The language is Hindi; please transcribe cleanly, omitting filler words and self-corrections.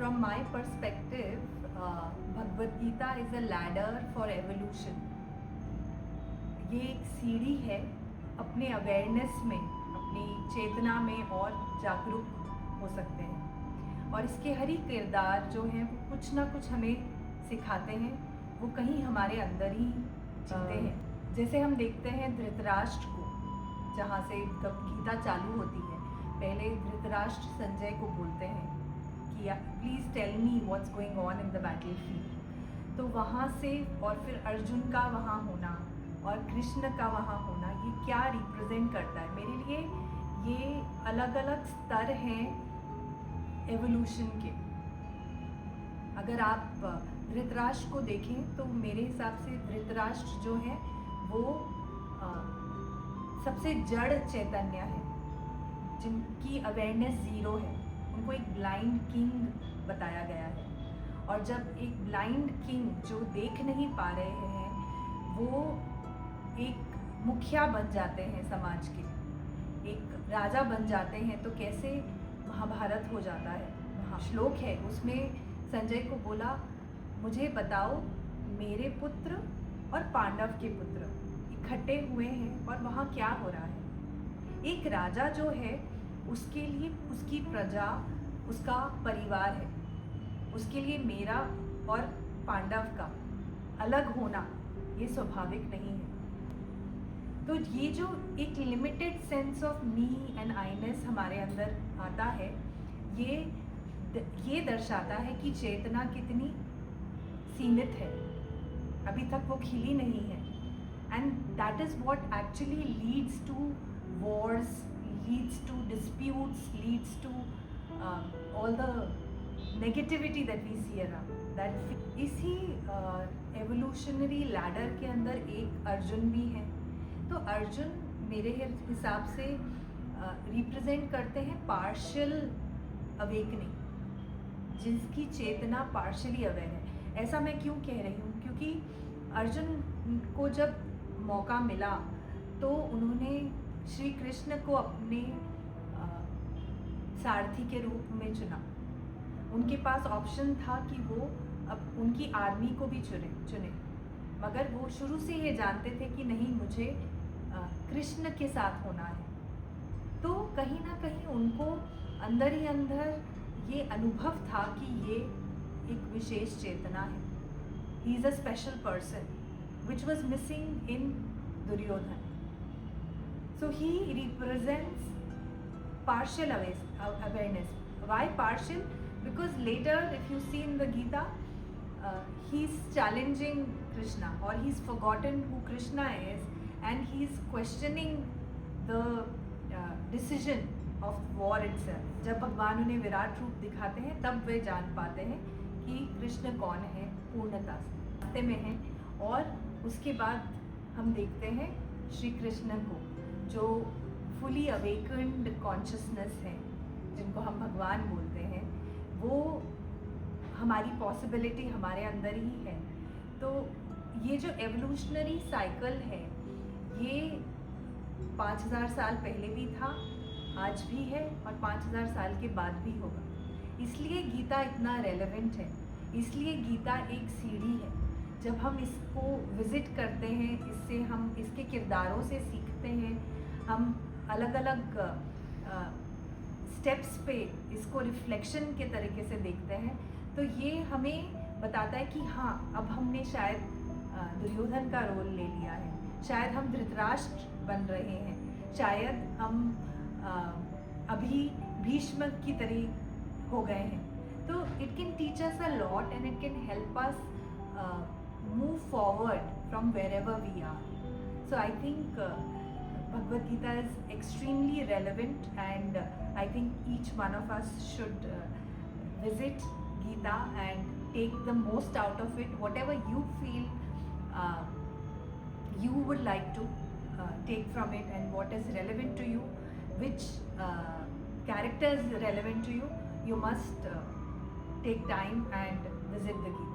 From my perspective, Bhagavad Gita is a ladder for evolution. ये एक सीढ़ी है अपने अवेयरनेस में, अपनी चेतना में और जागरूक हो सकते हैं। और इसके हर ही किरदार जो हैं वो कुछ ना कुछ हमें सिखाते हैं, वो कहीं हमारे अंदर ही जीते हैं। जैसे हम देखते हैं धृतराष्ट्र को, जहाँ से गीता चालू होती है, पहले धृतराष्ट्र संजय को बोलते हैं कि please tell me what's going on in the battle field. तो वहाँ से और फिर अर्जुन का वहाँ होना और कृष्ण का वहाँ होना, ये क्या रिप्रेजेंट करता है मेरे लिए? ये अलग अलग स्तर हैं एवोल्यूशन के। अगर आप धृतराष्ट्र को देखें तो मेरे हिसाब से धृतराष्ट्र जो है वो सबसे जड़ चैतन्य है, जिनकी अवेयरनेस ज़ीरो है। उनको एक ब्लाइंड किंग बताया गया है, और जब एक ब्लाइंड किंग जो देख नहीं पा रहे हैं वो एक मुखिया बन जाते हैं समाज के, एक राजा बन जाते हैं, तो कैसे महाभारत हो जाता है। वहाँ श्लोक है, उसमें संजय को बोला, मुझे बताओ मेरे पुत्र और पांडव के पुत्र इकट्ठे हुए हैं और वहाँ क्या हो रहा है। एक राजा जो है उसके लिए उसकी प्रजा, उसका परिवार है, उसके लिए मेरा और पांडव का अलग होना ये स्वाभाविक नहीं है। तो ये जो एक limited sense of me and I ness हमारे अंदर आता है, ये दर्शाता है कि चेतना कितनी सीमित है, अभी तक वो खिली नहीं है। And that is what actually leads to wars, leads to disputes, leads to all the negativity that we see around. That इसी evolutionary ladder के अंदर एक अर्जुन भी है। तो अर्जुन मेरे हिसाब से रिप्रेजेंट करते हैं पार्शियल अवेकनिंग, जिसकी चेतना पार्शियली अवेयर है। ऐसा मैं क्यों कह रही हूँ? क्योंकि अर्जुन को जब मौका मिला तो उन्होंने श्री कृष्ण को अपने सारथी के रूप में चुना। उनके पास ऑप्शन था कि वो अब उनकी आर्मी को भी चुने, मगर वो शुरू से ये जानते थे कि नहीं, मुझे कृष्ण के साथ होना है। तो कहीं ना कहीं उनको अंदर ही अंदर ये अनुभव था कि ये एक विशेष चेतना है। He is a special person which was missing in Duryodhana. So he represents partial awareness. Why partial? Because later, if you see in the Gita, he's challenging Krishna, or he's forgotten who Krishna is, and he's questioning the decision of war itself. जब भगवान उन्हें विराट रूप दिखाते हैं तब वे जान पाते हैं कि कृष्ण कौन है पूर्णता से में है। और उसके बाद हम देखते हैं श्री कृष्ण को, जो फुली अवेकन्ड कॉन्शियसनेस है, जिनको हम भगवान बोलते हैं, वो हमारी पॉसिबिलिटी हमारे अंदर ही है। तो ये जो एवोल्यूशनरी साइकिल है, ये 5000 साल पहले भी था, आज भी है, और 5000 साल के बाद भी होगा। इसलिए गीता इतना रेलेवेंट है, इसलिए गीता एक सीढ़ी है। जब हम इसको विज़िट करते हैं, इससे हम इसके किरदारों से सीखते हैं, हम अलग अलग स्टेप्स पे इसको रिफ्लेक्शन के तरीके से देखते हैं, तो ये हमें बताता है कि हाँ, अब हमने शायद दुर्योधन का रोल ले लिया है, शायद हम धृतराष्ट्र बन रहे हैं, शायद हम अभी भीष्म की तरह हो गए हैं। तो it can teach us a lot and it can help us move forward from wherever we are. So I think Bhagavad Gita is extremely relevant, and I think each one of us should visit Gita and take the most out of it, whatever you feel you would like to take from it, and what is relevant to you, which character is relevant to you. You must take time and visit the Gita.